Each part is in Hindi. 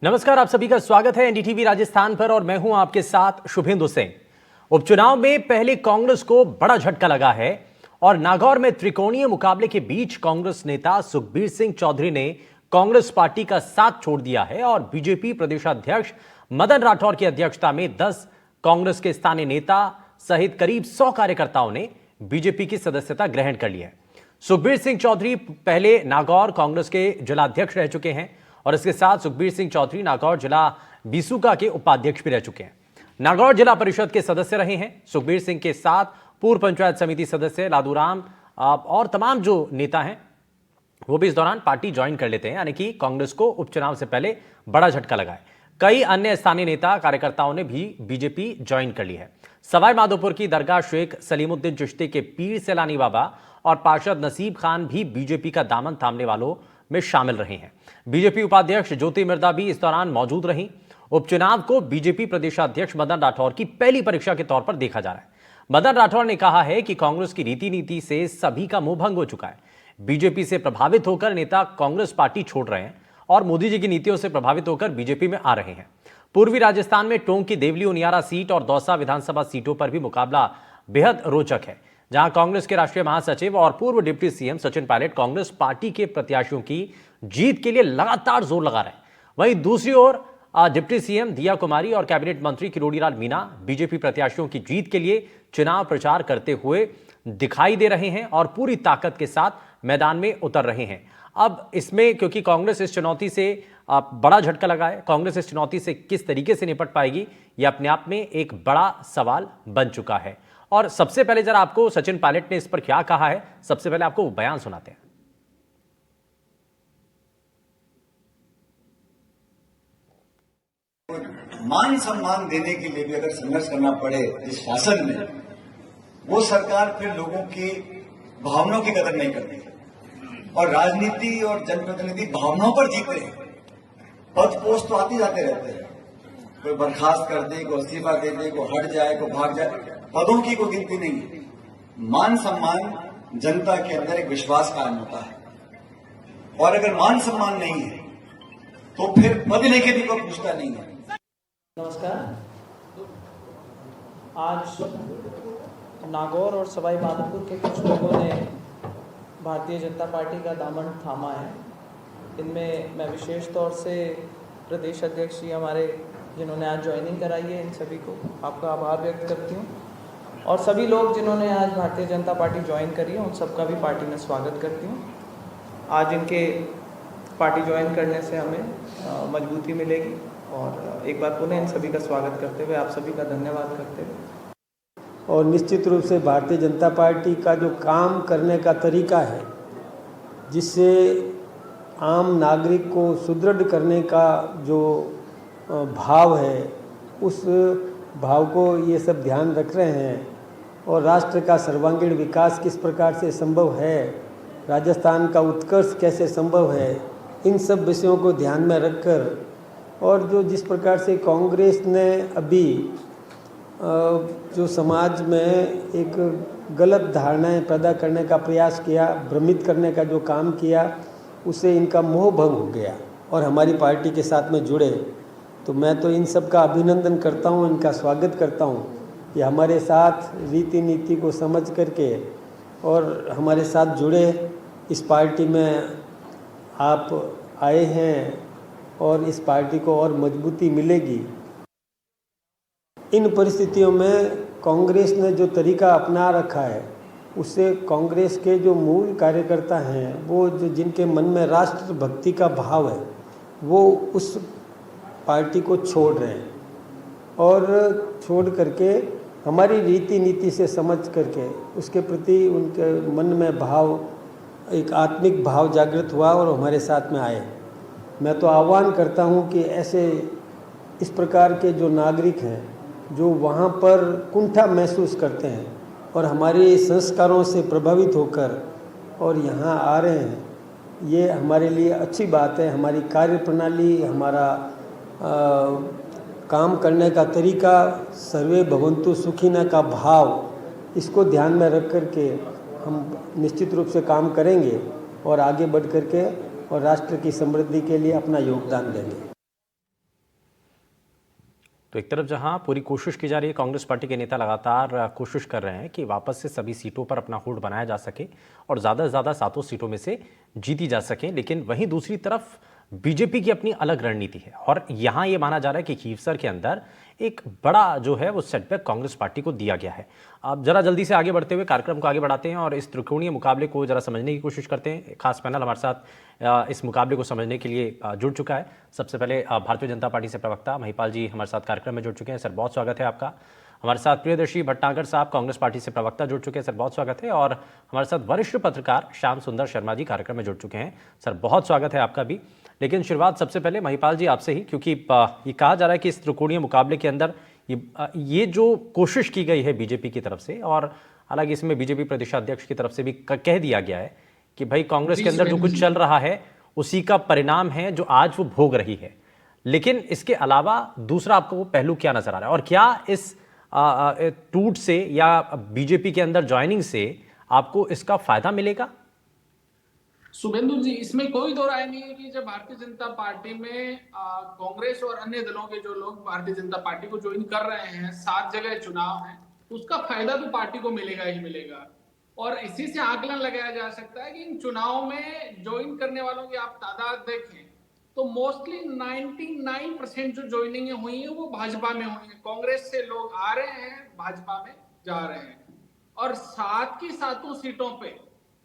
नमस्कार, आप सभी का स्वागत है एनडीटीवी राजस्थान पर और मैं हूं आपके साथ शुभेंदु सिंह। उपचुनाव में पहले कांग्रेस को बड़ा झटका लगा है और नागौर में त्रिकोणीय मुकाबले के बीच कांग्रेस नेता सुखबीर सिंह चौधरी ने कांग्रेस पार्टी का साथ छोड़ दिया है और बीजेपी प्रदेशाध्यक्ष मदन राठौर की अध्यक्षता में 10 कांग्रेस के स्थानीय नेता सहित करीब 100 कार्यकर्ताओं ने बीजेपी की सदस्यता ग्रहण कर ली है। सुखबीर सिंह चौधरी पहले नागौर कांग्रेस के जिलाध्यक्ष रह चुके हैं और इसके साथ सुखबीर सिंह चौधरी नागौर जिला बीसूका के उपाध्यक्ष भी रह चुके हैं। नागौर जिला परिषद के सदस्य रहे हैं। सुखबीर सिंह के साथ पूर्व पंचायत समिति सदस्य लादूराम और तमाम जो नेता हैं वो भी इस दौरान पार्टी ज्वाइन कर लेते हैं, यानी कि कांग्रेस को उपचुनाव से पहले बड़ा झटका लगा है। कई अन्य स्थानीय नेता कार्यकर्ताओं ने भी बीजेपी ज्वाइन कर ली है। सवाई माधोपुर की दरगाह शेख सलीमुद्दीन चिश्ती के पीर सैलानी बाबा और पार्षद नसीब खान भी बीजेपी का दामन थामने वालों में शामिल रहे हैं। बीजेपी उपाध्यक्ष ज्योति मिर्धा भी इस दौरान मौजूद रहीं। उपचुनाव को बीजेपी प्रदेशाध्यक्ष मदन राठौर की पहली परीक्षा के तौर पर देखा जा रहा है। मदन राठौर ने कहा है कि कांग्रेस की रीति नीति से सभी का मुंह भंग हो चुका है। बीजेपी से प्रभावित होकर नेता कांग्रेस पार्टी छोड़ रहे हैं और मोदी जी की नीतियों से प्रभावित होकर बीजेपी में आ रहे हैं। पूर्वी राजस्थान में टोंक की देवली उनियारा सीट और दौसा विधानसभा सीटों पर भी मुकाबला बेहद रोचक है, जहां कांग्रेस के राष्ट्रीय महासचिव और पूर्व deputy CM Sachin Pilot Congress party के प्रत्याशियों की जीत के लिए लगातार जोर लगा रहे हैं। वहीं दूसरी ओर डिप्टी सीएम दिया कुमारी और कैबिनेट मंत्री किरोड़ीलाल मीणा बीजेपी प्रत्याशियों की जीत के लिए चुनाव प्रचार करते हुए दिखाई दे रहे हैं और पूरी ताकत के साथ मैदान में उतर रहे हैं। अब इसमें क्योंकि कांग्रेस इस चुनौती से बड़ा झटका लगा है, कांग्रेस इस चुनौती से किस तरीके से निपट पाएगी यह अपने आप में एक बड़ा सवाल बन चुका है। और सबसे पहले जरा आपको सचिन पायलट ने इस पर क्या कहा है, सबसे पहले आपको बयान सुनाते हैं। मान सम्मान देने के लिए भी अगर संघर्ष करना पड़े इस शासन में, वो सरकार फिर लोगों की भावनाओं की कदर नहीं करती और राजनीति और जनप्रतिनिधि भावनाओं पर जीतते हैं। पद पोस्ट तो आते जाते रहते हैं, कोई बर्खास्त कर दे, कोई इस्तीफा दे दे, कोई हट जाए, कोई भाग जाए, पदों की कोई गिनती नहीं है। मान सम्मान जनता के अंदर एक विश्वास कायम होता है और अगर मान सम्मान नहीं है तो फिर पद लेके भी कोई पूछता नहीं है। नमस्कार। आज नागौर और सवाई माधोपुर के कुछ लोगों ने भारतीय जनता पार्टी का दामन थामा है। इनमें मैं विशेष तौर से प्रदेश अध्यक्ष जी हमारे जिन्होंने आज ज्वाइनिंग कराई है, इन सभी को आपका आभार व्यक्त करती हूँ और सभी लोग जिन्होंने आज भारतीय जनता पार्टी ज्वाइन करी है उन सबका भी पार्टी में स्वागत करती हूँ। आज इनके पार्टी ज्वाइन करने से हमें मजबूती मिलेगी और एक बार पुनः इन सभी का स्वागत करते हुए आप सभी का धन्यवाद करते हुए और निश्चित रूप से भारतीय जनता पार्टी का जो काम करने का तरीका है, जिससे आम नागरिक को सुदृढ़ करने का जो भाव है, उस भाव को ये सब ध्यान रख रहे हैं और राष्ट्र का सर्वांगीण विकास किस प्रकार से संभव है, राजस्थान का उत्कर्ष कैसे संभव है, इन सब विषयों को ध्यान में रखकर और जो जिस प्रकार से कांग्रेस ने अभी जो समाज में एक गलत धारणाएं पैदा करने का प्रयास किया, भ्रमित करने का जो काम किया, उससे इनका मोह भंग हो गया और हमारी पार्टी के साथ में जुड़े। तो मैं तो इन सब का अभिनंदन करता हूं, इनका स्वागत करता हूं कि हमारे साथ रीति नीति को समझ करके और हमारे साथ जुड़े, इस पार्टी में आप आए हैं और इस पार्टी को और मजबूती मिलेगी। इन परिस्थितियों में कांग्रेस ने जो तरीका अपना रखा है, उससे कांग्रेस के जो मूल कार्यकर्ता हैं, वो जो जिनके मन में राष्ट्र भक्ति का भाव है, वो उस पार्टी को छोड़ रहे हैं और छोड़ करके हमारी रीति नीति से समझ करके उसके प्रति उनके मन में भाव, एक आत्मिक भाव जागृत हुआ और हमारे साथ में आए। मैं तो आह्वान करता हूं कि ऐसे इस प्रकार के जो नागरिक हैं, जो वहाँ पर कुंठा महसूस करते हैं और हमारे संस्कारों से प्रभावित होकर और यहाँ आ रहे हैं, ये हमारे लिए अच्छी बात है। हमारी कार्य प्रणाली, हमारा काम करने का तरीका, सर्वे भवन्तु सुखिनः का भाव, इसको ध्यान में रख कर के हम निश्चित रूप से काम करेंगे और आगे बढ़ कर के और राष्ट्र की समृद्धि के लिए अपना योगदान देंगे। तो एक तरफ जहां पूरी कोशिश की जा रही है, कांग्रेस पार्टी के नेता लगातार कोशिश कर रहे हैं कि वापस से सभी सीटों पर अपना होल्ड बनाया जा सके और ज़्यादा से ज़्यादा 7 सीटों में से जीती जा सके, लेकिन वहीं दूसरी तरफ बीजेपी की अपनी अलग रणनीति है और यहां ये माना जा रहा है कि खीवसर के अंदर एक बड़ा जो है वो सेटबैक कांग्रेस पार्टी को दिया गया है। अब जरा जल्दी से आगे बढ़ते हुए कार्यक्रम को आगे बढ़ाते हैं और इस त्रिकोणीय मुकाबले को जरा समझने की कोशिश करते हैं। खास पैनल हमारे साथ इस मुकाबले को समझने के लिए जुड़ चुका है। सबसे पहले भारतीय जनता पार्टी से प्रवक्ता महिपाल जी हमारे साथ कार्यक्रम में जुड़ चुके हैं। सर, बहुत स्वागत है आपका। हमारे साथ प्रियदर्शी भटनागर साहब कांग्रेस पार्टी से प्रवक्ता जुड़ चुके हैं। सर, बहुत स्वागत है। और हमारे साथ वरिष्ठ पत्रकार श्याम सुंदर शर्मा जी कार्यक्रम में जुड़ चुके हैं। सर, बहुत स्वागत है आपका भी। लेकिन शुरुआत सबसे पहले महिपाल जी आपसे ही, क्योंकि ये कहा जा रहा है कि इस त्रिकोणीय मुकाबले के अंदर ये जो कोशिश की गई है बीजेपी की तरफ से, और हालांकि इसमें बीजेपी प्रदेशाध्यक्ष की तरफ से भी कह दिया गया है कि भाई कांग्रेस के अंदर जो कुछ चल रहा है उसी का परिणाम है जो आज वो भोग रही है, लेकिन इसके अलावा दूसरा आपको वो पहलू क्या नजर आ रहा है और क्या इस टूट से या बीजेपी के अंदर ज्वाइनिंग से आपको इसका फायदा मिलेगा? शुभेंदु जी, इसमें कोई दो राय नहीं है कि जब भारतीय जनता पार्टी में कांग्रेस और अन्य दलों के जो लोग भारतीय जनता पार्टी को ज्वाइन कर रहे हैं, 7 जगह चुनाव है, उसका फायदा तो पार्टी को मिलेगा ही मिलेगा। और इसी से आकलन लगाया जा सकता है कि इन चुनाव में ज्वाइन करने वालों की आप तादाद देखें तो मोस्टली 99% जो ज्वाइनिंग हुई है वो भाजपा में हुई है। कांग्रेस से लोग आ रहे हैं, भाजपा में जा रहे हैं। और 7 की 7 सीटों पे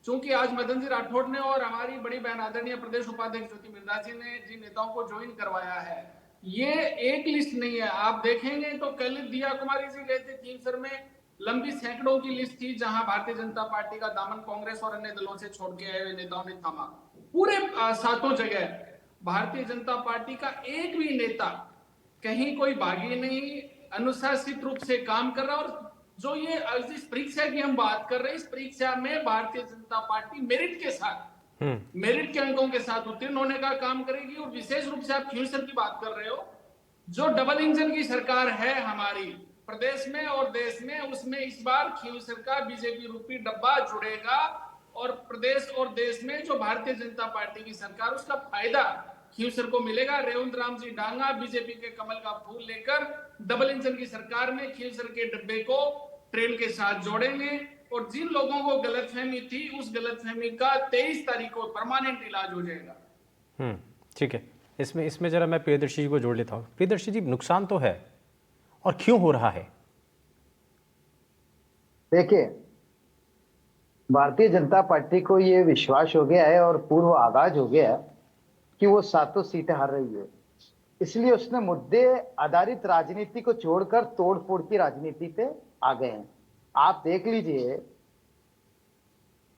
चूंकि आज मदन जी राठौड़ ने और हमारी बड़ी बहन आदरणीय प्रदेश उपाध्यक्ष ज्योति मिर्धा जी ने जिन नेताओं को ज्वाइन करवाया है, ये एक लिस्ट नहीं है। आप देखेंगे तो कल दिया कुमारी जी गए थे खीवसर में, लंबी सैकड़ों की लिस्ट थी जहां भारतीय जनता पार्टी का दामन कांग्रेस और अन्य दलों से छोड़ के आए हुए नेताओं ने थामा। पूरे 7 जगह भारतीय जनता पार्टी का एक भी नेता कहीं कोई बागी नहीं, अनुशासित रूप से काम कर रहा। और जो ये इस परीक्षा की हम बात कर रहे हैं, इस परीक्षा में भारतीय जनता पार्टी मेरिट के साथ, मेरिट के अंकों के साथ उत्तीर्ण होने का काम करेगी। और विशेष रूप से आप खीवसर की बात कर रहे हो, जो डबल इंजन की सरकार है हमारी प्रदेश में और देश में, उसमें इस बार खीवसर का बीजेपी रूपी डब्बा जुड़ेगा और प्रदेश और देश में जो भारतीय जनता पार्टी की सरकार, उसका फायदा खीवसर को मिलेगा। रेवंत राम जी डांगा बीजेपी के कमल का फूल लेकर डबल इंजन की सरकार में खीवसर के डब्बे को ट्रेन के साथ जोड़ेंगे और जिन लोगों को गलतफहमी थी उस गलतफहमी का 23 तारीख को परमानेंट इलाज हो जाएगा। ठीक है। इसमें जरा मैं प्रियदर्शी जी को जोड़ लेता हूँ। प्रियदर्शी जी, नुकसान तो है और क्यों हो रहा है? देखिए, भारतीय जनता पार्टी को ये विश्वास हो गया है और पूर्व आगाज हो गया है कि वो 7 सीटें हार रही है, इसलिए उसने मुद्दे आधारित राजनीति को छोड़कर तोड़फोड़ की राजनीति पे आ गए हैं। आप देख लीजिए,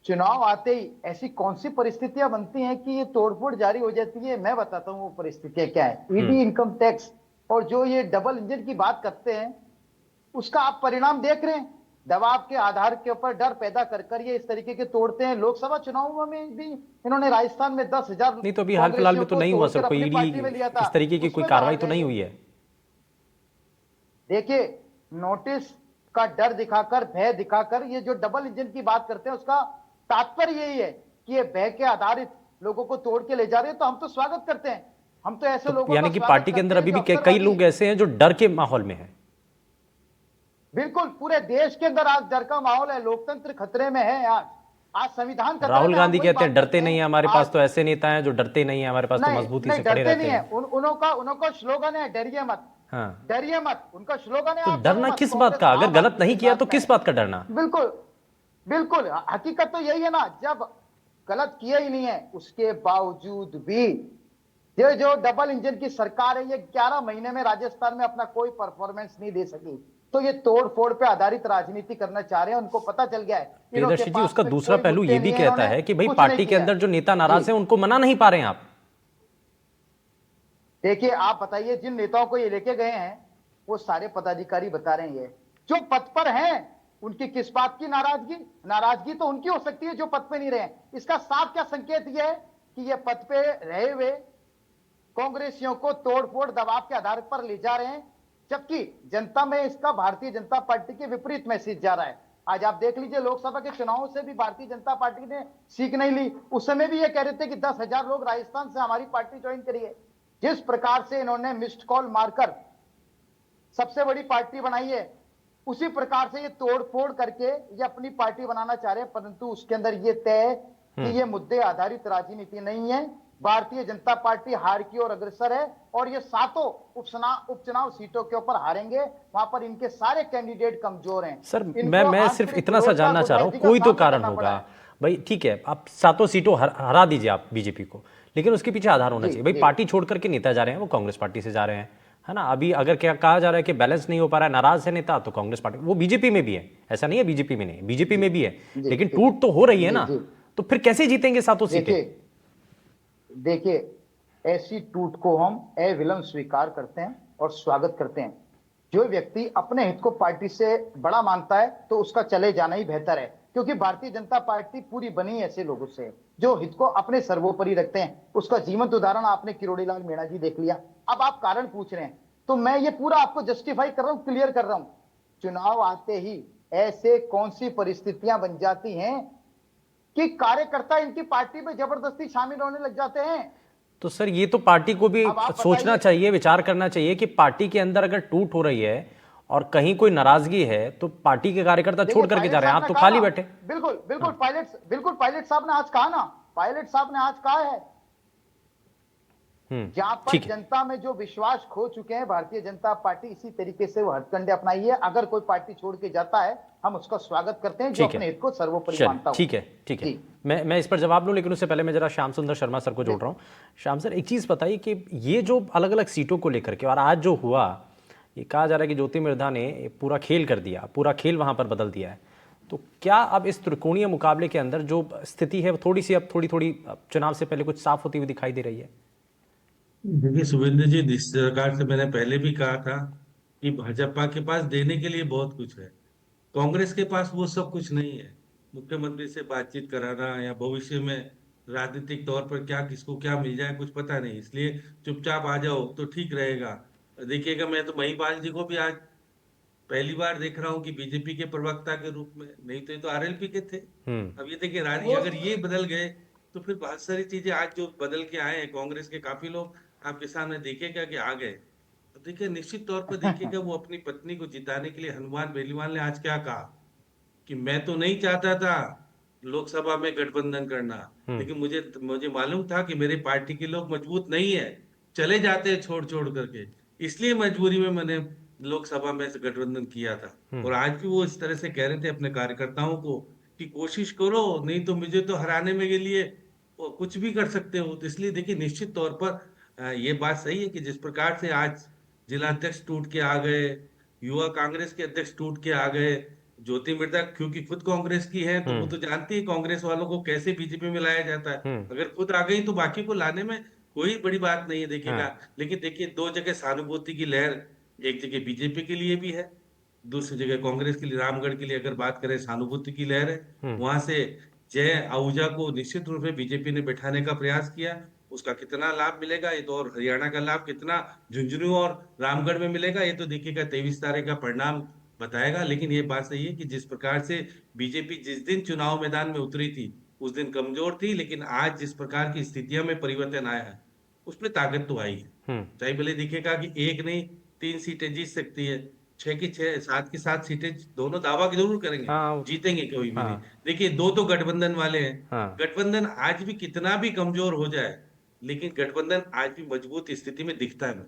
चुनाव आते ही ऐसी कौन सी परिस्थितियां बनती हैं कि ये तोड़फोड़ जारी हो जाती है। मैं बताता हूं वो परिस्थितियां क्या है। ईडी, इनकम टैक्स और जो ये डबल इंजन की बात करते हैं, उसका आप परिणाम देख रहे हैं। दबाव के आधार के ऊपर डर पैदा कर ये इस तरीके के तोड़ते हैं। लोकसभा चुनावों में भी इन्होंने राजस्थान में 10,000 नहीं तो अभी हाल फिलहाल में तो नहीं हुआ सर, कोई ईडी इस तरीके की कोई कार्रवाई तो नहीं हुई है। देखिए, नोटिस का डर दिखाकर, भय दिखाकर ये जो डबल इंजन की बात करते हैं, उसका तात्पर्य यही है कि ये भय के आधारित लोगों को तोड़ के ले जा रहे हैं। तो हम तो स्वागत करते हैं, हम तो ऐसे लोगों यानी कि पार्टी के अंदर अभी भी कई लोग ऐसे हैं जो डर के माहौल में हैं। बिल्कुल, पूरे देश के अंदर आज डर का माहौल है, लोकतंत्र खतरे में है। आज संविधान खतरे में। राहुल गांधी कहते हैं डरते नहीं है हमारे पास, तो ऐसे नेता हैं जो डरते नहीं है हमारे पास, तो मजबूती से खड़े रहते हैं। उनका स्लोगन है डरिए मत। हाँ, डरिए मत, उनका स्लोगन है। तो डरना किस बात का? अगर गलत नहीं किया तो किस बात का डरना? बिल्कुल बिल्कुल, हकीकत तो यही है ना, जब गलत किया ही नहीं है उसके बावजूद भी ये जो डबल इंजन की सरकार है, ये 11 महीने में राजस्थान में अपना कोई परफॉर्मेंस नहीं दे सकी। तो ये तोड़ फोड़ पे आधारित राजनीति करना चाह रहे हैं। उनको पता चल गया है। प्रियदर्शी जी, उसका दूसरा पहलू ये भी कहता है कि भाई पार्टी के अंदर जो नेता नाराज हैं उनको मना नहीं पा रहे हैं आप। देखिए, आप बताइए, जिन नेताओं को ये लेके गए हैं वो सारे पदाधिकारी बता रहे हैं जो पद पर हैं उनकी किस बात की नाराजगी तो उनकी हो सकती है जो पद पे नहीं रहे। इसका साफ क्या संकेत यह है कि ये पद पे रहे हुए कांग्रेसियों को तोड़फोड़ दबाव के आधार पर ले जा रहे हैं, जबकि जनता में इसका भारतीय जनता पार्टी के विपरीत मैसेज जा रहा है। आज आप देख लीजिए, लोकसभा के चुनावों से भी भारतीय जनता पार्टी ने सीख नहीं ली। उस समय भी ये कह रहे थे कि 10,000 लोग राजस्थान से हमारी पार्टी ज्वाइन करिए। जिस प्रकार से इन्होंने मिस्ड कॉल मारकर सबसे बड़ी पार्टी बनाई है, उसी प्रकार से ये तोड़ फोड़ करके ये अपनी पार्टी बनाना चाह रहे हैं, परंतु उसके अंदर ये तय है कि ये मुद्दे आधारित राजनीति नहीं है। भारतीय जनता पार्टी हार की ओर अग्रसर है और ये सातों उपचुनाव सीटों के ऊपर हारेंगे। वहां पर इनके सारे कैंडिडेट कमजोर हैं। सर इनको मैं सिर्फ आंतरिक इतना सा विरोध का जानना चाह रहा हूँ, बुनियादी का कोई तो सामना कारण करना पड़ा होगा है। भाई, ठीक है आप सातों सीटों हरा दीजिए आप बीजेपी को, लेकिन उसके पीछे आधार होना जी, चाहिए भाई। जी। पार्टी छोड़ करके नेता जा रहे हैं, वो कांग्रेस पार्टी से जा रहे हैं, है ना। अभी अगर क्या कहा जा रहा है कि बैलेंस नहीं हो पा रहा है, नाराज है नेता, तो कांग्रेस पार्टी, वो बीजेपी में भी है, ऐसा नहीं है बीजेपी में नहीं, बीजेपी में भी है, जी, लेकिन जी, टूट तो हो रही है जी, ना। जी। तो फिर कैसे जीतेंगे सातों सीटें? देखिए ऐसी टूट को हम अविलंब स्वीकार करते हैं और स्वागत करते हैं। जो व्यक्ति अपने हित को पार्टी से बड़ा मानता है तो उसका चले जाना ही बेहतर है, क्योंकि भारतीय जनता पार्टी पूरी बनी ऐसे लोगों से जो हित को अपने सर्वोपरि रखते हैं। उसका जीवंत उदाहरण आपने किरोड़ी लाल मीणा जी देख लिया। अब आप कारण पूछ रहे हैं तो मैं ये पूरा आपको जस्टिफाई कर रहा हूं, क्लियर कर रहा हूं। चुनाव आते ही ऐसे कौन सी परिस्थितियां बन जाती हैं कि कार्यकर्ता इनकी पार्टी में जबरदस्ती शामिल होने लग जाते हैं। तो सर ये तो पार्टी को भी अब आप सोचना बताइए। चाहिए, विचार करना चाहिए कि पार्टी के अंदर अगर टूट हो रही है और कहीं कोई नाराजगी है, तो पार्टी के कार्यकर्ता छोड़ देखिए, करके जा पायलट रहे हैं, साहब आप ने तो कहा खाली ना, बैठे। बिल्कुल बिल्कुल पायलट साहब ने आज कहा ना, पायलट साहब ने आज कहा है जहां पर ठीक है। जनता में जो विश्वास खो चुके हैं, भारतीय जनता पार्टी इसी तरीके से वो हथकंडे अपनाई है। अगर कोई पार्टी छोड़ के जाता है हम उसका स्वागत करते हैं, जो ठीक है। अपने हित को सर्वोपरि चलिए, मानता हो। ठीक है, ठीक है। जी। मैं इस पर जवाब लूं, लेकिन उससे पहले मैं जरा श्याम सुंदर शर्मा सर को जोड़ रहा हूं। श्याम सर, एक चीज बताइए कि ये जो अलग अलग सीटों को लेकर के और आज जो हुआ, ये कहा जा रहा है कि ज्योति मिर्धा ने पूरा खेल कर दिया, पूरा खेल वहां पर बदल दिया है। तो क्या अब इस त्रिकोणीय मुकाबले के अंदर जो स्थिति है वो थोड़ी सी अब थोड़ी चुनाव से पहले कुछ साफ होती हुई दिखाई दे रही है? देखिए शुभेंद्र जी, जिस प्रकार से मैंने पहले भी कहा था कि भाजपा के पास देने के लिए बहुत कुछ है, कांग्रेस के पास वो सब कुछ नहीं है। मुख्यमंत्री से बातचीत कराना या भविष्य में राजनीतिक तौर पर क्या किसको क्या मिल जाए कुछ पता नहीं, इसलिए चुपचाप आ जाओ तो ठीक रहेगा। देखिएगा, मैं तो महिपाल जी को भी आज पहली बार देख रहा हूँ कि बीजेपी के प्रवक्ता के रूप में, नहीं तो ये तो आरएलपी के थे। अब ये देखिए रानी, अगर ये बदल गए तो फिर बहुत सारी चीजें आज जो बदल के आए हैं, कांग्रेस के काफी लोग आपके सामने देखेगा कि आ गए। तो देखिए निश्चित तौर पर देखिएगा वो अपनी पत्नी को जिताने के लिए हनुमान बेनीवाल ने आज क्या कहा कि मैं तो नहीं चाहता था लोकसभा में गठबंधन करना, लेकिन मुझे मुझे मालूम था कि मेरी पार्टी के लोग मजबूत नहीं है, चले जाते हैं छोड़ छोड़ करके, इसलिए मजबूरी में मैंने लोकसभा में से गठबंधन किया था। और आज भी वो इस तरह से कह रहे थे अपने कार्यकर्ताओं को कि कोशिश करो, नहीं तो मुझे तो हराने में के लिए वो कुछ भी कर सकते हो। तो इसलिए देखिए निश्चित तौर पर ये बात सही है कि जिस प्रकार से आज जिला अध्यक्ष टूट के आ गए, युवा कांग्रेस के अध्यक्ष टूट के आ गए, ज्योति मिर्धा क्योंकि खुद कांग्रेस की है तो वो तो जानती है कांग्रेस वालों को कैसे बीजेपी में लाया जाता है। अगर खुद आ गई तो बाकी को लाने में कोई बड़ी बात नहीं है, देखिएगा। लेकिन देखिए दो जगह सहानुभूति की लहर, एक जगह बीजेपी के लिए भी है, दूसरी जगह कांग्रेस के लिए, रामगढ़ के लिए अगर बात करें सहानुभूति की लहर है। वहां से जय आहूजा को निश्चित रूप से बीजेपी ने बैठाने का प्रयास किया, उसका कितना लाभ मिलेगा ये तो, और हरियाणा का लाभ कितना झुंझुनू और रामगढ़ में मिलेगा ये तो देखिएगा 23 तारीख का परिणाम बताएगा। लेकिन ये बात सही है कि जिस प्रकार से बीजेपी जिस दिन चुनाव मैदान में उतरी थी उस दिन कमजोर थी, लेकिन आज जिस प्रकार की स्थितियों में परिवर्तन आया है उसमें ताकत तो आई है। चाहे भले दिखेगा कि एक नहीं 3 सीटें जीत सकती है, 6 की 6, 7 की 7 सीटें दोनों दावा जरूर करेंगे, जीतेंगे कोई भी नहीं। देखिए दो तो गठबंधन वाले हैं, गठबंधन आज भी कितना भी कमजोर हो जाए लेकिन गठबंधन आज भी मजबूत स्थिति में दिखता है।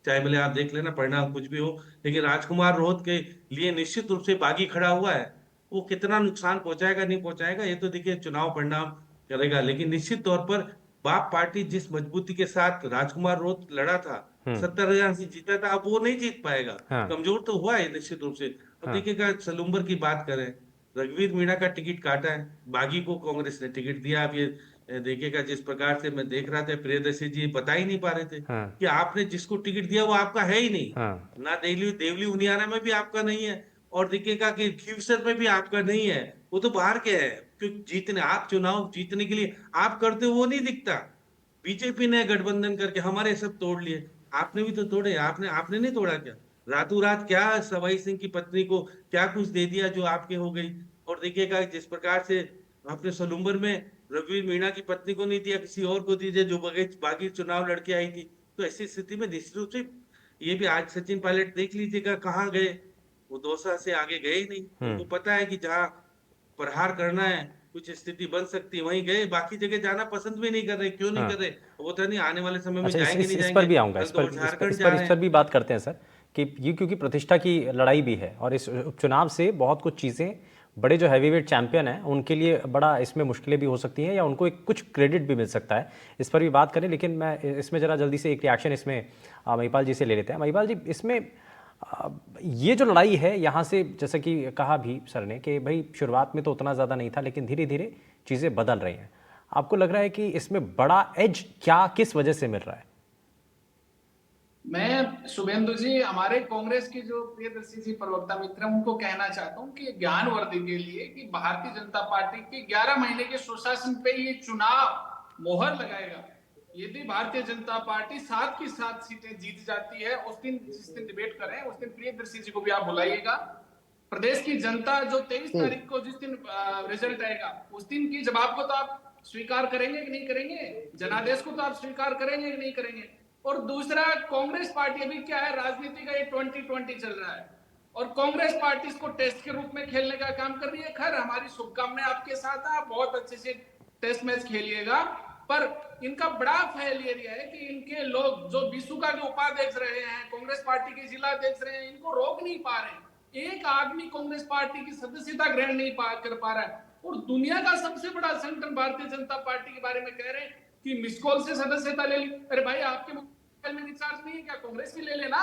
चाहे भले आप देख लेना परिणाम कुछ भी हो, लेकिन राजकुमार रोहत के लिए निश्चित रूप से बागी खड़ा हुआ है, वो कितना नुकसान पहुंचाएगा नहीं पहुंचाएगा ये तो देखिए चुनाव परिणाम करेगा। लेकिन निश्चित तौर पर बाप पार्टी जिस मजबूती के साथ राजकुमार रोहत लड़ा था, 70,000 से जीता था, अब वो नहीं जीत पाएगा। कमजोर तो हुआ है निश्चित रूप से। अब देखिएगा सलूम्बर की बात करें, रघुवीर मीणा का टिकट काटा है, बागी को कांग्रेस ने टिकट दिया। अब ये देखिएगा जिस प्रकार से मैं देख रहा था प्रियदर्शी जी बता ही नहीं पा रहे थे कि आपने जिसको टिकट दिया वो आपका है ही नहीं, ना देवली उनियाना में भी आपका नहीं है, और देखिएगा कि खीवसर में भी आपका नहीं है, वो तो बाहर के है। क्योंकि जीतने, आप चुनाव जीतने के लिए आप करते हो वो नहीं दिखता। बीजेपी ने गठबंधन करके हमारे सब तोड़ लिए, आपने भी तो तोड़े, आपने नहीं तोड़ा क्या? रातों रात क्या सवाई सिंह की पत्नी को क्या कुछ दे दिया जो आपके हो गई। और देखिएगा जिस प्रकार से आपने सलूम्बर में रघुवीर मीणा की पत्नी को नहीं दिया, किसी और को दीजिए जो बागी चुनाव लड़के आई थी। तो ऐसी स्थिति में निश्चित रूप से ये भी आज सचिन पायलट देख लीजिएगा कहाँ गए, वो दौसा से आगे गए ही नहीं। उनको पता है कि जहाँ प्रहार करना है, कुछ स्थिति बन सकती है, वहीं गए, बाकी जगह जाना पसंद भी नहीं कर रहे। क्यों नहीं कर रहे, वो तो नहीं, आने वाले समय में अच्छा, जाएंगे नहीं इस जाएंगे। पर भी आऊंगा, कल इस तो पर वो इस पर झारखंड इस जा पर रहे इस पर हैं। भी बात करते हैं सर, कि ये क्योंकि प्रतिष्ठा की लड़ाई भी है और इस उपचुनाव से बहुत कुछ चीज़ें, बड़े जो हैवीवेट चैंपियन हैं उनके लिए बड़ा इसमें मुश्किलें भी हो सकती हैं या उनको एक कुछ क्रेडिट भी मिल सकता है। इस पर भी बात करें, लेकिन मैं इसमें ज़रा जल्दी से एक रिएक्शन इसमें महिपाल जी से ले लेते हैं। महिपाल जी, इसमें ये जो लड़ाई है यहाँ से, जैसे कि कहा भी सर ने कि भाई शुरुआत में तो उतना ज़्यादा नहीं था, लेकिन धीरे धीरे चीज़ें बदल रही हैं। आपको लग रहा है कि इसमें बड़ा एज क्या किस वजह से मिल रहा है? मैं शुभेंदु जी, हमारे कांग्रेस की जो प्रियदर्शी जी प्रवक्ता मित्र हैं, उनको कहना चाहता हूं कि ज्ञानवर्धि के लिए कि भारतीय जनता पार्टी के 11 महीने के सुशासन पे ये चुनाव मोहर लगाएगा। यदि भारतीय जनता पार्टी 7 की 7 सीटें जीत जाती है, उस दिन जिस दिन डिबेट करें उस दिन प्रियदर्शी जी को भी आप बुलाइएगा। प्रदेश की जनता जो 23 तारीख को जिस दिन रिजल्ट आएगा, उस दिन की जवाब को तो आप स्वीकार करेंगे कि नहीं करेंगे? जनादेश को तो आप स्वीकार करेंगे कि नहीं करेंगे? और दूसरा, कांग्रेस पार्टी अभी क्या है, राजनीति का ये 2020 चल रहा है और कांग्रेस पार्टी इसको टेस्ट के रूप में खेलने का काम कर रही है। खैर, हमारी शुभकामनाएं आपके साथ है, आप बहुत अच्छे से टेस्ट मैच खेलिएगा, पर इनका बड़ा फेलियर यह है कि इनके लोग जो बिसुका के उपाध्यक्ष रहे हैं, कांग्रेस पार्टी के जिला अध्यक्ष रहे हैं, इनको रोक नहीं पा रहे। एक आदमी कांग्रेस पार्टी की सदस्यता ग्रहण नहीं कर पा रहा है। और दुनिया का सबसे बड़ा संगठन भारतीय जनता पार्टी के बारे में कह रहे हैं कि मिस कॉल से सदस्यता ले ली। अरे भाई, आपके मोबाइल में रिचार्ज नहीं है क्या? कांग्रेस की ले लेना।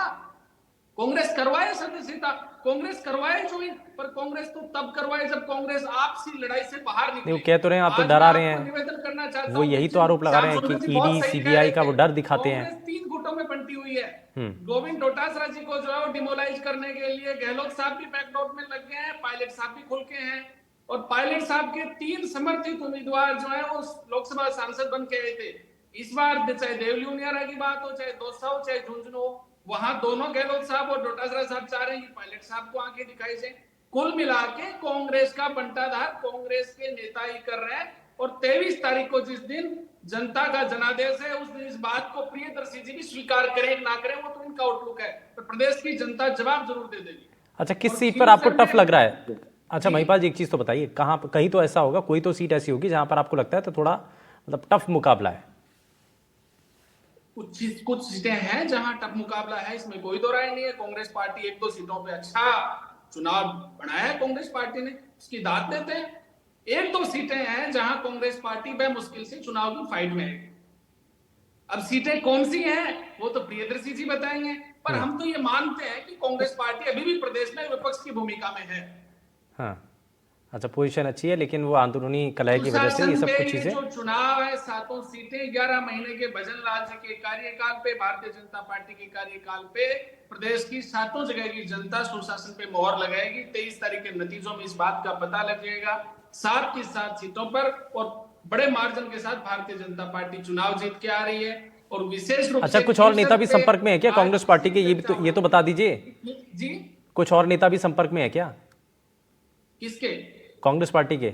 कांग्रेस करवाए सदस्यता, कांग्रेस करवाए ज्वाइन, पर कांग्रेस तो तब करवाए जब कांग्रेस आपसी लड़ाई से बाहर निकले। वो कह तो रहे हैं, आप तो आज डरा मैं रहे आपको हैं, निवेदन करना चाहता वो हूं, यही तो आरोप लगा रहे हैं श्याम सुंदर कि जी बहुत ईडी सही कह सीबीआई रहे का थे। वो डर दिखाते हैं। कांग्रेस 3 गुटों में बंटी हुई है। गोविंद डोटासरा जी को जो है वो डिमोलाइज करने के लिए गहलोत साहब भी बैकडोर में लग गए हैं, पायलट साहब भी खुल के हैं, और पायलट साहब के 3 समर्थित उम्मीदवार जो है वो लोकसभा सांसद बन के आए थे। इस बार चाहे देवलिया की बात हो, चाहे दौसा हो, चाहे झुंझुनू हो, वहां दोनों गहलोत साहब और डोटासरा साहब चाह रहे हैं कि पायलट साहब को आंखें दिखाई जाए। कुल मिला के कांग्रेस का बंटाधार कांग्रेस के नेता ही कर रहे हैं। और 23 तारीख को जिस दिन जनता का जनादेश है, उस दिन इस बात को प्रियदर्शी जी भी स्वीकार करें ना करें, वो तो इनका आउटलुक है, पर प्रदेश की जनता जवाब जरूर दे देगी। अच्छा, किस और सीट पर आपको खींवसर टफ में- लग रहा है? अच्छा महिपाल जी, एक चीज़ तो बताइए, कहाँ कहीं तो ऐसा होगा, कोई तो सीट ऐसी होगी जहां पर आपको लगता है तो थोड़ा मतलब टफ मुकाबला है। कुछ सीटें हैं जहां टफ मुकाबला है, इसमें कोई दो राय नहीं है। कांग्रेस पार्टी 1-2 सीटों पे अच्छा चुनाव बनाया है, कांग्रेस पार्टी ने, उसकी दाद देते हैं। 1-2 सीटें हैं जहां कांग्रेस पार्टी बेमुश्किल से चुनाव की फाइट में है। अब सीटें कौन सी हैं वो तो प्रियदर्शी जी बताएंगे, पर हम तो ये मानते हैं कि कांग्रेस पार्टी अभी भी प्रदेश में विपक्ष की भूमिका में है। हाँ, अच्छा, पोजीशन अच्छी है, लेकिन वो अंदरूनी कलह की वजह से ये सब कुछ चीजें। जो चुनाव है, 7 सीटें 11 महीने के भजन लाल जी के कार्यकाल पे, भारतीय जनता पार्टी के कार्यकाल पे प्रदेश की 7 जगह की जनता सुशासन पे मोहर लगाएगी। 23 तारीख के नतीजों में इस बात का पता लग जाएगा। 7 की 7 सीटों पर और बड़े मार्जिन के साथ भारतीय जनता पार्टी चुनाव जीत के आ रही है। और विशेष रूप अच्छा, से कुछ और नेता भी संपर्क में है क्या कांग्रेस पार्टी के? ये तो बता दीजिए जी। कुछ और नेता भी संपर्क में है क्या किसके? कांग्रेस पार्टी के?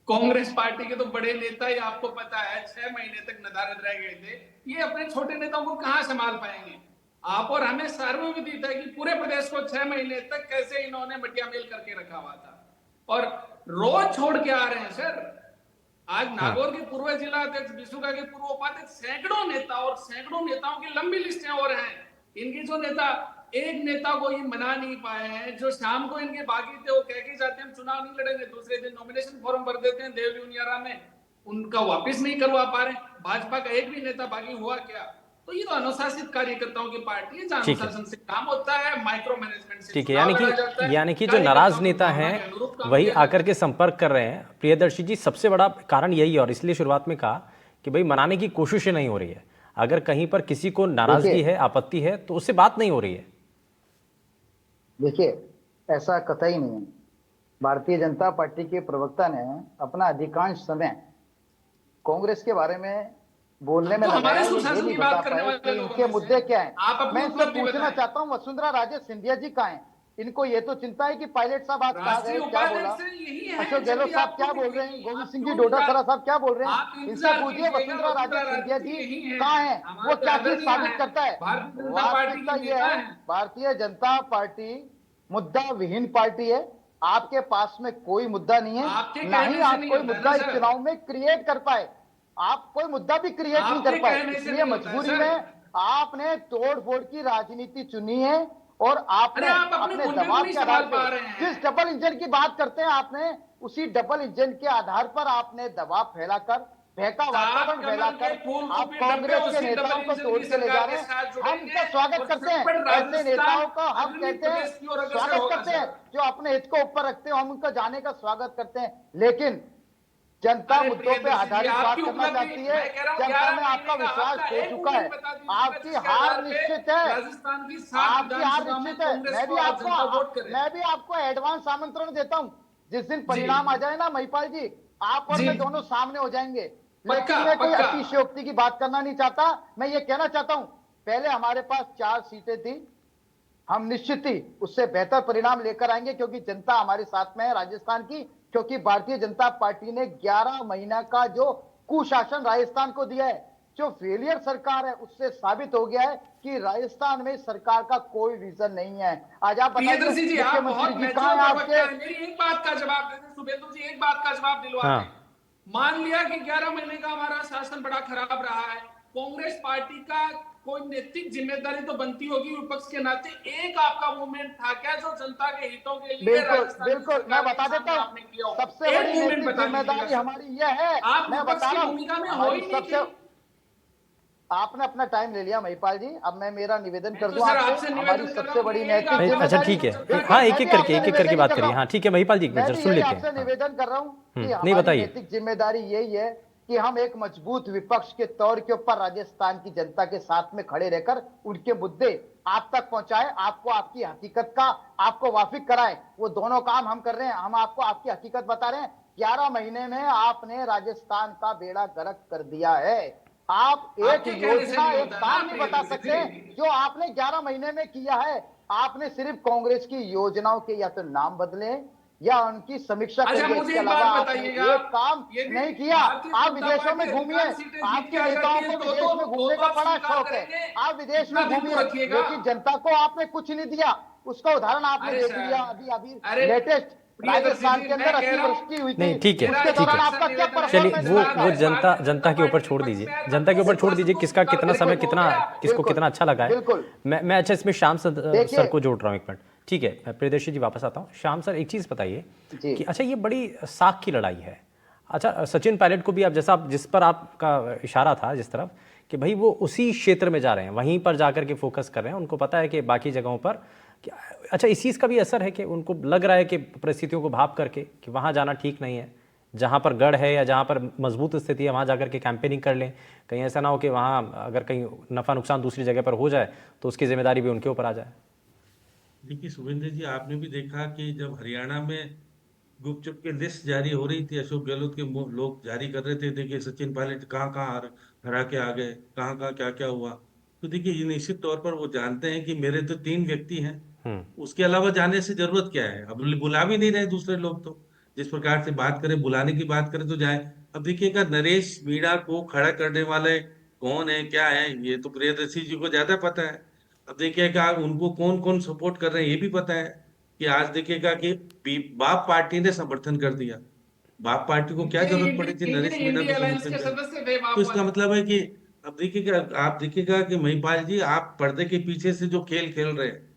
कांग्रेस पार्टी के तो बड़े नेता ही आपको पता है 6 महीने तक नदारद रह गए थे। ये अपने छोटे नेताओं को कहां संभाल पाएंगे? आप और हमें सर्वविदित है कि पूरे प्रदेश को 6 महीने तक कैसे इन्होंने मटिया मेल करके रखा हुआ था और रोज छोड़ के आ रहे हैं सर। आज नागौर के पूर्व जिला अध्यक्ष, बिसुका के पूर्व उपाध्यक्ष, सैकड़ों नेता और सैकड़ों नेताओं की लंबी लिस्टें और हैं। इनके जो नेता, एक नेता को ये मना नहीं पाए हैं, जो शाम को इनके बागी थे वो कह के जाते हैं हम चुनाव नहीं लड़ेंगे, दूसरे दिन नॉमिनेशन फॉर्म भर देते हैं देवलिया में, उनका वापस नहीं करवा पा रहे। भाजपा का एक भी नेता बागी हुआ क्या? तो ये तो अनुशासित कार्यकर्ताओं की पार्टी है जहां अनुशासन से काम होता है, माइक्रो मैनेजमेंट से। ठीक है, यानी कि जो नाराज नेता हैं वही आकर के संपर्क कर रहे हैं। प्रियदर्शी जी, सबसे बड़ा कारण यही है और इसलिए शुरुआत में कहा कि भाई मनाने की कोशिश नहीं हो रही है। अगर कहीं पर किसी को नाराजगी है, आपत्ति है, तो उससे बात नहीं हो रही है। देखिए, ऐसा कतई नहीं है। भारतीय जनता पार्टी के प्रवक्ता ने अपना अधिकांश समय कांग्रेस के बारे में बोलने में लगाया, ये नहीं बता पाए कि इनके मुद्दे क्या हैं। मैं इससे पूछना चाहता हूं, वसुंधरा राजे सिंधिया जी कहाँ हैं? इनको ये तो चिंता है कि पायलट साहब आज कहा राष्ट्रीय गए, क्या बोला उपाध्यक्ष यही है। अशोक गहलोत साहब क्या बोल रहे हैं, गोविंद सिंह जी डोटासरा साहब क्या बोल रहे हैं, इनसे पूछिए वसुंधरा राजे सिंधिया जी कहाँ हैं, वो क्या चीज साबित करता है। वास्तविकता ये है, भारतीय जनता पार्टी मुद्दा विहीन पार्टी है। आपके पास में कोई मुद्दा नहीं है, ना ही आप कोई मुद्दा इस चुनाव में क्रिएट कर पाए, आप कोई मुद्दा भी क्रिएट नहीं कर पाए। इसलिए मजबूरी में आपने तोड़-फोड़ की राजनीति चुनी है और आपने अपने दबाव के आधार पर जिस डबल इंजन की बात करते हैं, आपने उसी डबल इंजन के आधार पर आपने दबाव फैलाकर, बहका वातावरण फैलाकर आप कांग्रेस के नेताओं को तोड़ के ले जा रहे हैं। हम उनका स्वागत करते हैं, ऐसे नेताओं का हम कहते हैं स्वागत करते हैं जो अपने हित को ऊपर रखते हैं, हम उनका जाने का स्वागत करते हैं। लेकिन जनता मुद्दों पे आधारित बात करना चाहती है, जनता में आपका विश्वास खो चुका है, आपकी हार निश्चित है, आपकी हार निश्चित है। मैं भी आपको एडवांस आमंत्रण देता हूं, जिस दिन परिणाम आ जाए ना महिपाल जी, आप और मैं दोनों सामने हो जाएंगे। लेकिन मैं कोई अतिशयोक्ति की बात करना नहीं चाहता, मैं ये कहना चाहता हूं पहले हमारे पास 4 सीटें थी, हम निश्चित ही उससे बेहतर परिणाम लेकर आएंगे, क्योंकि जनता हमारे साथ में है राजस्थान की, क्योंकि भारतीय जनता पार्टी ने 11 महीना का जो कुशासन राजस्थान को दिया है, जो फेलियर सरकार है, उससे साबित हो गया है कि राजस्थान में सरकार का कोई विजन नहीं है। आज आप बताइए मुख्यमंत्री जी कहां है आपके? मेरी एक बात का जवाब दे दें शुभेंदु जी, एक बात का जवाब दिलवा दें। मान लिया कि 11 महीने का हमारा शासन बड़ा खराब रहा है, कांग्रेस पार्टी का कोई नैतिक जिम्मेदारी तो बनती होगी विपक्ष के नाते, एक आपका मूवमेंट था क्या जो जनता के हितों के लिए? बिल्कुल मैं बता देता हूँ, सबसे बड़ी नैतिक जिम्मेदारी हमारी यह है, मैं बता रहा हूँ। आपने अपना टाइम ले लिया महिपाल जी, अब मैं मेरा निवेदन कर दूं आपसे, हमारी सबसे बड़ी नैतिक जिम्मेदारी। अच्छा ठीक है, हाँ एक एक करके बात करिए। हाँ ठीक है महिपाल जी, सुन लेते हैं। आपसे निवेदन कर रहा हूँ कि नहीं हमारी बताइए। नैतिक जिम्मेदारी यही है कि हम एक मजबूत विपक्ष के तौर के ऊपर राजस्थान की जनता के साथ में खड़े रहकर उनके मुद्दे आप तक पहुंचाए, आपको आपकी हकीकत का आपको वाकिफ कराए। वो दोनों काम हम कर रहे हैं, हम आपको आपकी हकीकत बता रहे हैं। 11 महीने में आपने राजस्थान का बेड़ा गर्क कर दिया है। आप एक योजना, एक काम नहीं बता सकते जो आपने 11 महीने में किया है। आपने सिर्फ कांग्रेस की योजनाओं के या तो नाम बदले या उनकी समीक्षा करिए, इसके अलावा आपने एक काम नहीं किया। आप विदेशों में घूमिए, आपके नेताओं को विदेश में घूमने का बड़ा शौक है, आप विदेश में घूमिए, लेकिन जनता को आपने कुछ नहीं दिया। उसका उदाहरण आपने देख लिया अभी लेटेस्ट राजस्थान के अंदर अतिवृष्टि हुई थी। नहीं ठीक है, चलिए वो जनता के ऊपर छोड़ दीजिए, जनता के ऊपर छोड़ दीजिए, किसका कितना समय किसको कितना अच्छा लगा है। मैं अच्छा इसमें श्याम सर को जोड़ रहा हूँ, एक मिनट। ठीक है प्रियदर्शी जी वापस आता हूँ। श्याम सर एक चीज बताइए कि अच्छा ये बड़ी साख की लड़ाई है। अच्छा सचिन पायलट को भी आप जिस पर आपका इशारा था जिस तरफ कि भाई वो उसी क्षेत्र में जा रहे हैं, वहीं पर जाकर के फोकस कर रहे हैं, उनको पता है कि बाकी जगहों पर अच्छा इस चीज़ का भी असर है कि उनको लग रहा है कि परिस्थितियों को भाप करके कि वहाँ जाना ठीक नहीं है, जहाँ पर गढ़ है या जहाँ पर मजबूत स्थिति है वहाँ जाकर के कैंपेनिंग कर लें, कहीं ऐसा ना हो कि वहाँ अगर कहीं नफ़ा नुकसान दूसरी जगह पर हो जाए तो उसकी जिम्मेदारी भी उनके ऊपर आ जाए। देखिए शुभेंद्र जी, आपने भी देखा कि जब हरियाणा में गुपचुप की लिस्ट जारी हो रही थी, अशोक गहलोत के लोग जारी कर रहे थे, देखिए सचिन पायलट कहाँ कहाँ हरा के आ गए, कहाँ कहाँ क्या क्या हुआ। तो देखिए ये निश्चित तौर पर वो जानते हैं कि मेरे तो 3 व्यक्ति हैं, उसके अलावा जाने से जरूरत क्या है। अब बुला भी नहीं रहे दूसरे लोग, तो जिस प्रकार से बात करें, बुलाने की बात करें तो जाए। अब देखिएगा नरेश मीणा को खड़ा करने वाले कौन है क्या है, ये तो प्रियदर्शी जी को ज्यादा पता है। अब देखिएगा उनको कौन कौन सपोर्ट कर रहे हैं ये भी पता है कि आज देखिएगा कि बाप पार्टी ने समर्थन कर दिया। बाप पार्टी को क्या जरूरत पड़ी थी नरेश मीणा को समर्थन करने? तो इसका मतलब है कि अब देखिएगा, आप देखिएगा कि महिपाल जी आप पर्दे के पीछे से जो खेल खेल रहे हैं,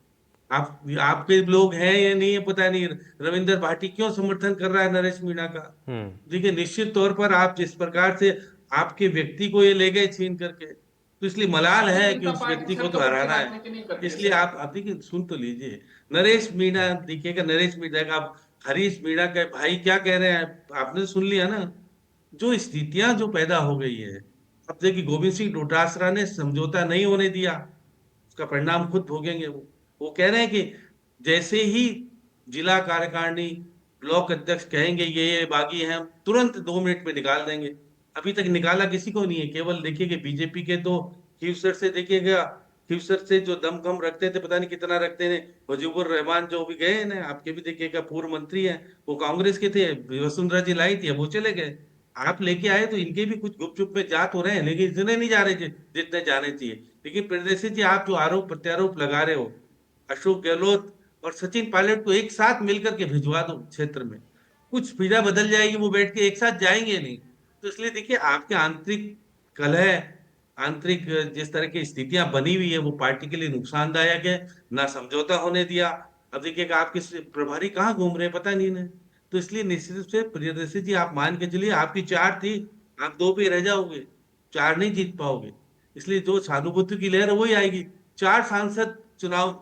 आपके लोग हैं या नहीं है पता नहीं, रविंदर भाटी क्यों समर्थन कर रहा है नरेश मीणा का। देखिए निश्चित तौर पर आप जिस प्रकार से आपके व्यक्ति को ये ले गए छीन करके, तो इसलिए मलाल है कि उस व्यक्ति को तो हराना है। इसलिए आप देखिए, सुन तो लीजिए, नरेश मीणा देखिएगा, नरेश मीणा का आप हरीश मीणा के भाई क्या कह रहे हैं, आपने सुन लिया ना, जो स्थितियां जो पैदा हो गई है। अब देखिए गोविंद सिंह डोटासरा ने समझौता नहीं होने दिया, उसका परिणाम खुद भोगेंगे। वो कह रहे हैं कि जैसे ही जिला कार्यकारिणी ब्लॉक अध्यक्ष कहेंगे ये बागी हैं, हम तुरंत 2 मिनट में निकाल देंगे। अभी तक निकाला किसी को नहीं है, केवल देखिए कि बीजेपी के तो खींवसर से देखिएगा फ्यूचर से जो दम कम रखते थे, पता नहीं कितना रखते थे। मुजीबुर रहमान जो भी गए ना, आपके भी देखिएगा, पूर्व मंत्री हैं, वो कांग्रेस के थे, वसुंधरा जी लाई थी, अब वो चले गए। आप लेके आए तो इनके भी कुछ गुपचुप में जा तो रहे हैं, लेकिन इतने नहीं जा रहे जितने जाने चाहिए। लेकिन प्रदेश जी, आप जो आरोप प्रत्यारोप लगा रहे हो, अशोक गहलोत और सचिन पायलट को एक साथ मिलकर के भिजवा दो क्षेत्र में, कुछ फिजा बदल जाएगी, वो बैठ के एक साथ जाएंगे नहीं। तो इसलिए देखिए, आपके आंतरिक कलह, आंतरिक जिस तरह की स्थितियां बनी हुई है, वो पार्टी के लिए नुकसानदायक है। ना समझौता होने दिया। अब देखिएगा, आपके प्रभारी कहाँ घूम रहे हैं पता नहीं ना। तो इसलिए निश्चित रूप से प्रियदर्शी जी, आप मान के चलिए, आपकी 4 थी, आप 2 पे रह जाओगे, 4 नहीं जीत पाओगे। इसलिए जो सहानुभूति की लहर है वही आएगी। 4 सांसद चुनाव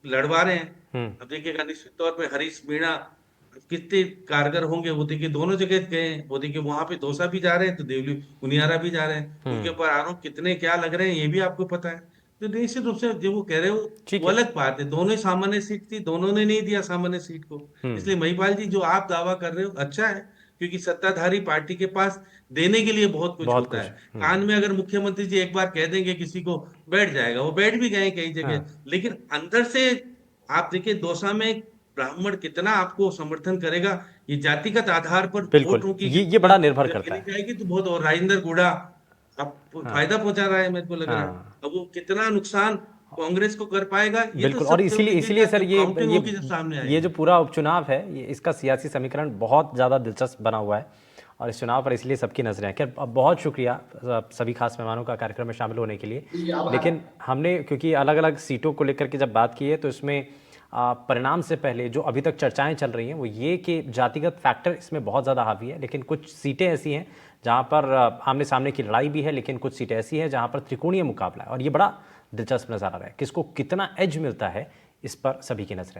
लड़वा रहे हैं। अब देखिएगा, निश्चित तौर पे हरीश मीणा अब कितने कारगर होंगे। वो देखिए दोनों जगह गए हैं, वो देखिए वहां पे दौसा भी जा रहे हैं, तो देवली उनियारा भी जा रहे हैं। उनके ऊपर आरोप कितने क्या लग रहे हैं, ये भी आपको पता है। तो निश्चित रूप से जो वो कह रहे हो, ठीक वो है। अलग बात है। दोनों ही सामान्य सीट थी, दोनों ने नहीं दिया सामान्य सीट को। इसलिए महिपाल जी, जो आप दावा कर रहे हो अच्छा है, क्योंकि सत्ताधारी पार्टी के पास देने के लिए बहुत कुछ बहुत होता कुछ। है। कान में अगर मुख्यमंत्री जी एक बार कह देंगे किसी को, बैठ जाएगा। वो बैठ भी गए कई जगह। हाँ, लेकिन अंदर से आप देखिए, दौसा में ब्राह्मण कितना आपको समर्थन करेगा, ये जातिगत आधार पर बिल्कुल, वोटों की ये बड़ा निर्भर अगर करता गिनी है। जाएगी तो बहुत। और राजेंद्र गुड़ा अब हाँ, फायदा पहुंचा रहा है, मेरे को लग रहा है। हाँ, अब वो कितना नुकसान कांग्रेस को कर पाएगा, ये तो बिल्कुल। और सब जब इसीलिए इसीलिए देखिएगा, सर, जब काउंटिंग होगी जब सामने ये जो आएगा। पूरा उपचुनाव है, ये इसका सियासी समीकरण बहुत ज़्यादा दिलचस्प बना हुआ है, और इस चुनाव पर इसलिए सबकी नजरें हैं। खैर, अब बहुत शुक्रिया सभी खास मेहमानों का कार्यक्रम में शामिल होने के लिए। जी, आभार। लेकिन हमने क्योंकि अलग अलग सीटों को लेकर के जब बात की है, तो इसमें परिणाम से पहले जो अभी तक चर्चाएं चल रही हैं वो ये कि जातिगत फैक्टर इसमें बहुत ज़्यादा हावी है। लेकिन कुछ सीटें ऐसी हैं जहां पर आमने सामने की लड़ाई भी है, लेकिन कुछ सीटें ऐसी हैं जहां पर त्रिकोणीय मुकाबला है, और ये बड़ा दिलचस्प नज़र आ रहा है। किसको कितना एज मिलता है, इस पर सभी की नजरें हैं।